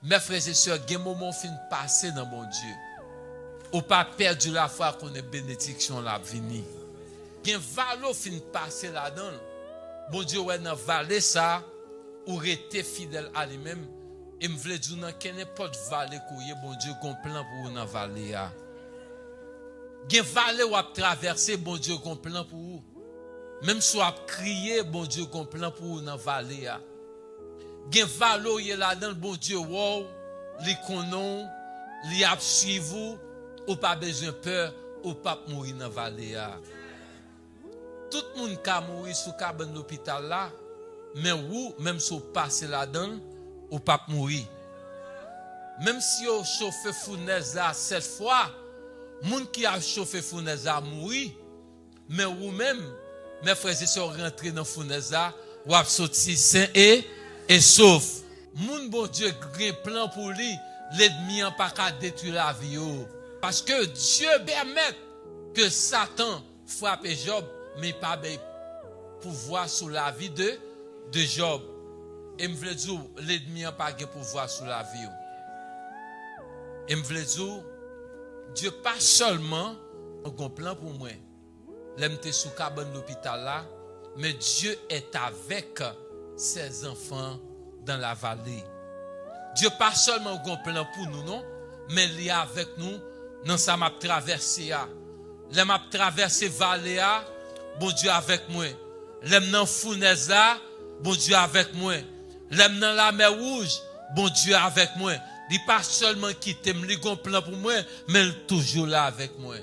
Mes frères et sœurs, il y a un moment fin passé dans mon Dieu. Ou pas perdu la foi qu'on est bénédiction la vini. Il y a un valo fin passé là-dedans. Bon Dieu, ouais, dans vallée ça, ou rester fidèle à lui-même. Et me voulait dire, qu'il n'y a pas de vallée couillé, bon Dieu, qu'on plan pour vous dans vallée. Il y a un vallée où a traversé, bon Dieu, qu'on plan pour vous. Même si vous crié, bon Dieu, qu'on plan pour vous dans vallée. Il y a un vallée où il est là-dedans, bon Dieu, wow, les connaissons, les a suivi, ou pas besoin de peur, ou pas mourir dans vallée. Tout le monde qui a mouru sous le cabane de l'hôpital là, mais vous, même si vous passez là-dedans, ou pas mourir. Même si vous chauffez fournaise là 7 fois, moun qui a chauffé fournaise là mourir, mais vous-même, mes frères et sœurs, rentrez dans fournaise là, ou avez sorti sain et sauf. Moun bon Dieu grand plan pour lui, l'ennemi n'a pas qu'à détruire la vie. Parce que Dieu permet que Satan frappe Job, mais pas de pouvoir sur la vie de Job. Et me veut dire, l'ennemi n'a pas de pouvoir sur la vie. Et me veut dire, Dieu pas seulement un plan pour moi. L'aime sous cabane de l'hôpital là, mais Dieu est avec ses enfants dans la vallée. Dieu pas seulement un plan pour nous, non, mais il est avec nous dans sa map traversée. La map traversée vallée, bon Dieu avec moi. L'aime dans fournaise là, bon Dieu avec moi. L'aime dans la mer rouge, bon Dieu avec moi. Il pas seulement quitter me, il a un plan pour moi, mais il est toujours là avec moi.